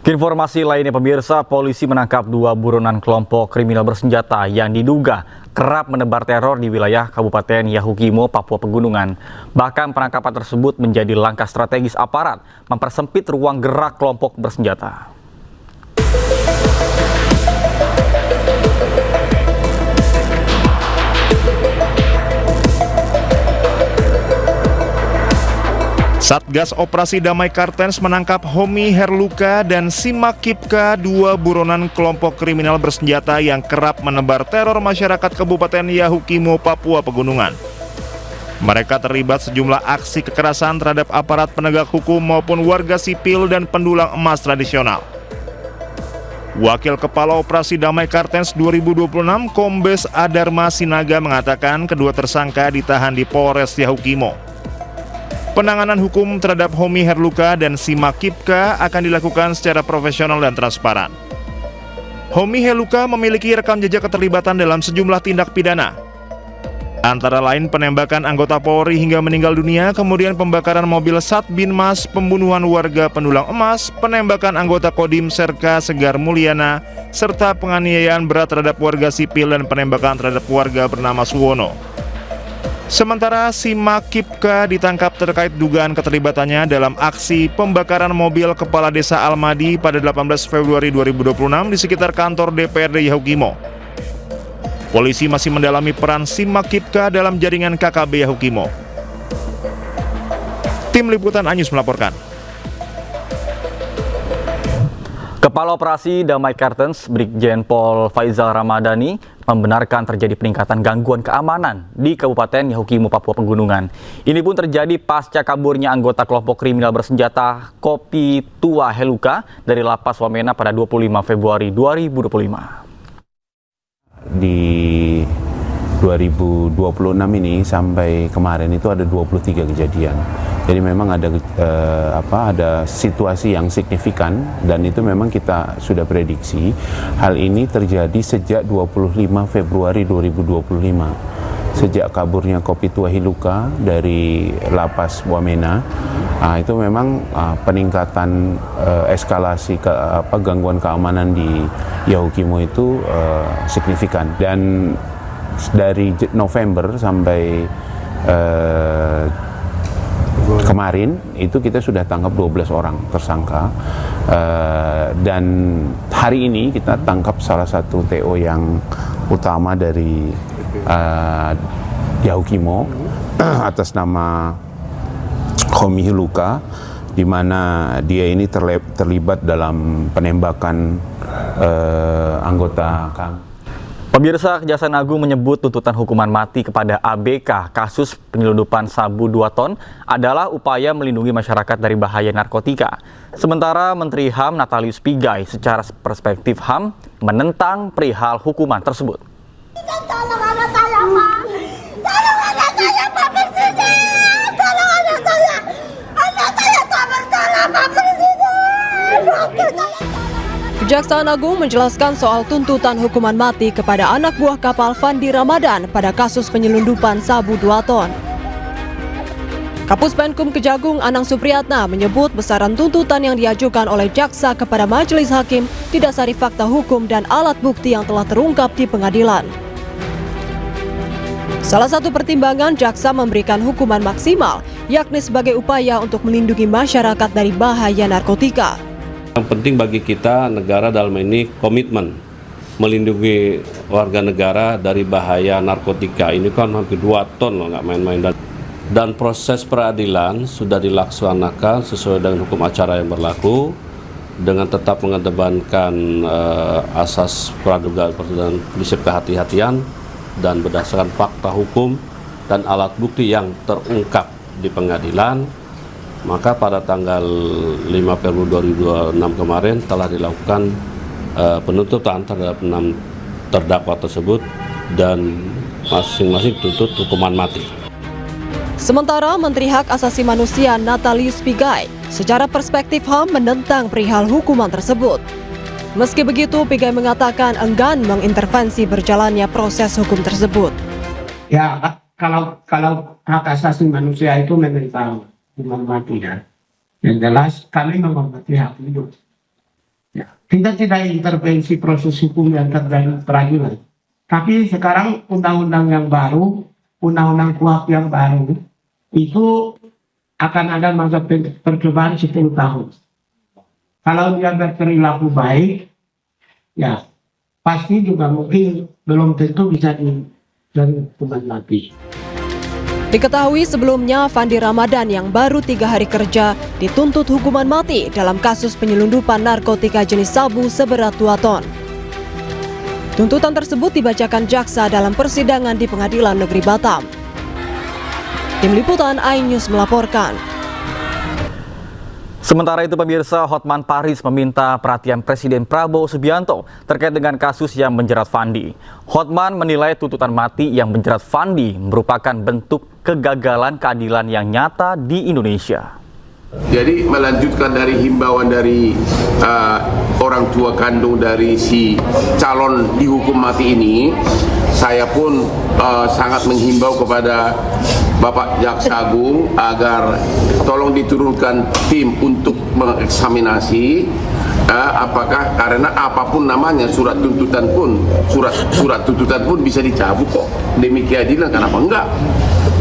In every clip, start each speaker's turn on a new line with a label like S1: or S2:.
S1: Informasi lainnya pemirsa, polisi menangkap 2 buronan kelompok kriminal bersenjata yang diduga kerap menebar teror di wilayah Kabupaten Yahukimo, Papua Pegunungan. Bahkan penangkapan tersebut menjadi langkah strategis aparat mempersempit ruang gerak kelompok bersenjata.
S2: Satgas Operasi Damai Kartens menangkap Homi Herluka dan Simak Kipka, 2 buronan kelompok kriminal bersenjata yang kerap menebar teror masyarakat Kabupaten Yahukimo, Papua Pegunungan. Mereka terlibat sejumlah aksi kekerasan terhadap aparat penegak hukum maupun warga sipil dan pendulang emas tradisional. Wakil Kepala Operasi Damai Kartens 2026 Kombes Adarma Sinaga mengatakan kedua tersangka ditahan di Polres Yahukimo. Penanganan hukum terhadap Homi Herluka dan Simak Kipka akan dilakukan secara profesional dan transparan. Homi Herluka memiliki rekam jejak keterlibatan dalam sejumlah tindak pidana, antara lain penembakan anggota Polri hingga meninggal dunia, kemudian pembakaran mobil Satbinmas, pembunuhan warga pendulang emas, penembakan anggota Kodim Serka Segar Mulyana, serta penganiayaan berat terhadap warga sipil dan penembakan terhadap warga bernama Suwono. Sementara Simak Kipka ditangkap terkait dugaan keterlibatannya dalam aksi pembakaran mobil Kepala Desa Almadi pada 18 Februari 2026 di sekitar kantor DPRD Yahukimo. Polisi masih mendalami peran Simak Kipka dalam jaringan KKB Yahukimo. Tim Liputan Anyus melaporkan.
S1: Kepala Operasi Damai Kartens Brigjen Pol Faizal Ramadhani membenarkan terjadi peningkatan gangguan keamanan di Kabupaten Yahukimo, Papua Pegunungan. Ini pun terjadi pasca kaburnya anggota kelompok kriminal bersenjata Kopi Tua Heluka dari Lapas Wamena pada 25 Februari 2025.
S3: Di 2026 ini sampai kemarin itu ada 23 kejadian. Jadi memang ada situasi yang signifikan, dan itu memang kita sudah prediksi hal ini terjadi sejak 25 Februari 2025. Sejak kaburnya Kopi Tua Heluka dari Lapas Wamena, itu memang peningkatan eskalasi gangguan keamanan di Yahukimo itu signifikan. Dan dari November sampai kemarin itu kita sudah tangkap 12 orang tersangka, dan hari ini kita tangkap salah satu TO yang utama dari Yahukimo atas nama Homi Herluka, di mana dia ini terlibat dalam penembakan anggota kami.
S1: Pemirsa, Kejaksaan Agung menyebut tuntutan hukuman mati kepada ABK kasus penyelundupan sabu 2 ton adalah upaya melindungi masyarakat dari bahaya narkotika. Sementara Menteri HAM Natalius Pigai secara perspektif HAM menentang perihal hukuman tersebut.
S4: Tolong anak saya, Pak! Tolong anak saya, Pak Presiden! Tolong anak saya! Anak saya tak bersalah, Pak Presiden!
S5: Kejaksaan Agung menjelaskan soal tuntutan hukuman mati kepada anak buah kapal Fandi Ramadan pada kasus penyelundupan sabu 2 ton. Kapus Penkum Kejagung Anang Supriyatna menyebut besaran tuntutan yang diajukan oleh jaksa kepada majelis hakim didasari fakta hukum dan alat bukti yang telah terungkap di pengadilan. Salah satu pertimbangan jaksa memberikan hukuman maksimal, yakni sebagai upaya untuk melindungi masyarakat dari bahaya narkotika.
S6: Yang penting bagi kita, negara dalam ini komitmen melindungi warga negara dari bahaya narkotika. Ini kan hampir 2 ton loh, nggak main-main. Dan proses peradilan sudah dilaksanakan sesuai dengan hukum acara yang berlaku, dengan tetap mengedepankan asas praduga dan prinsip kehati-hatian, dan berdasarkan fakta hukum dan alat bukti yang terungkap di pengadilan. Maka pada tanggal 5 Februari 2026 kemarin telah dilakukan penuntutan terhadap 6 terdakwa tersebut, dan masing-masing dituntut hukuman mati.
S5: Sementara Menteri Hak Asasi Manusia Natalius Pigai secara perspektif HAM menentang perihal hukuman tersebut. Meski begitu, Pigai mengatakan enggan mengintervensi berjalannya proses hukum tersebut.
S7: Ya, kalau hak asasi manusia itu menentang hukuman mati, ya. Yang jelas kami menghormati hak hidup. Kita tidak intervensi proses hukum yang terjadi peradilan. Tapi sekarang undang-undang yang baru, undang-undang KUHP yang baru, itu akan ada masa percobaan 10 tahun. Kalau dia berperilaku baik, ya pasti juga mungkin belum tentu bisa dari hukuman mati.
S5: Diketahui sebelumnya Fandi Ramadan yang baru 3 hari kerja dituntut hukuman mati dalam kasus penyelundupan narkotika jenis sabu seberat 2 ton. Tuntutan tersebut dibacakan jaksa dalam persidangan di Pengadilan Negeri Batam. Tim Liputan iNews melaporkan.
S1: Sementara itu pemirsa, Hotman Paris meminta perhatian Presiden Prabowo Subianto terkait dengan kasus yang menjerat Fandi. Hotman menilai tuntutan mati yang menjerat Fandi merupakan bentuk kegagalan keadilan yang nyata di Indonesia.
S8: Jadi melanjutkan dari himbauan dari orang tua kandung dari si calon dihukum mati ini, saya pun sangat menghimbau kepada Bapak Jaksa Agung agar tolong diturunkan tim untuk mengeksaminasi apakah, karena apapun namanya surat tuntutan pun bisa dicabut kok demi keadilan, kenapa enggak?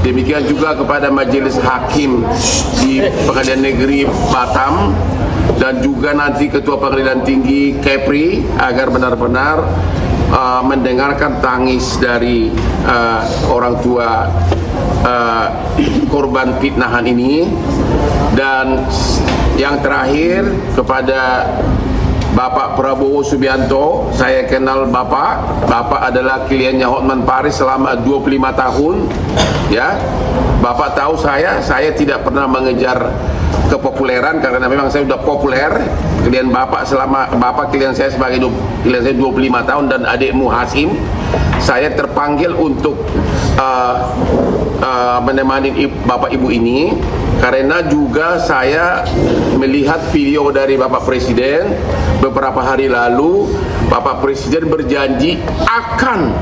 S8: Demikian juga kepada Majelis Hakim di Pengadilan Negeri Batam dan juga nanti Ketua Pengadilan Tinggi Kepri agar benar-benar mendengarkan tangis dari orang tua korban fitnahan ini. Dan yang terakhir kepada Bapak Prabowo Subianto, saya kenal Bapak adalah kliennya Hotman Paris selama 25 tahun, ya. Bapak tahu saya tidak pernah mengejar kepopuleran karena memang saya sudah populer. Klien Bapak klien saya sebagai klien saya 25 tahun dan adikmu Hasim, saya terpanggil untuk menemani Bapak Ibu ini karena juga saya melihat video dari Bapak Presiden beberapa hari lalu. Bapak Presiden berjanji akan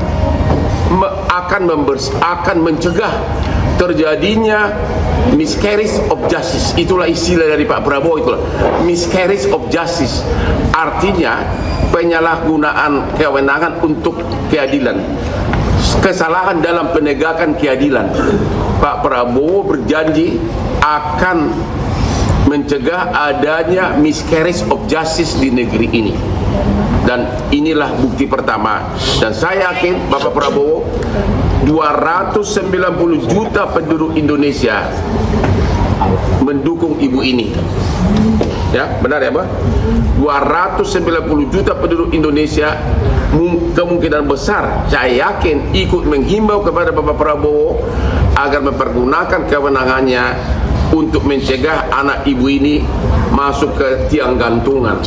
S8: mencegah terjadinya miscarriage of justice. Itulah istilah dari Pak Prabowo, itulah miscarriage of justice, artinya penyalahgunaan kewenangan untuk keadilan, kesalahan dalam penegakan keadilan. Pak Prabowo berjanji akan mencegah adanya miscarriage of justice di negeri ini, dan inilah bukti pertama. Dan saya yakin Bapak Prabowo, 290 juta penduduk Indonesia mendukung ibu ini. Ya, benar ya, Pak? 290 juta penduduk Indonesia kemungkinan besar saya yakin ikut menghimbau kepada Bapak Prabowo agar mempergunakan kewenangannya untuk mencegah anak ibu ini masuk ke tiang gantungan.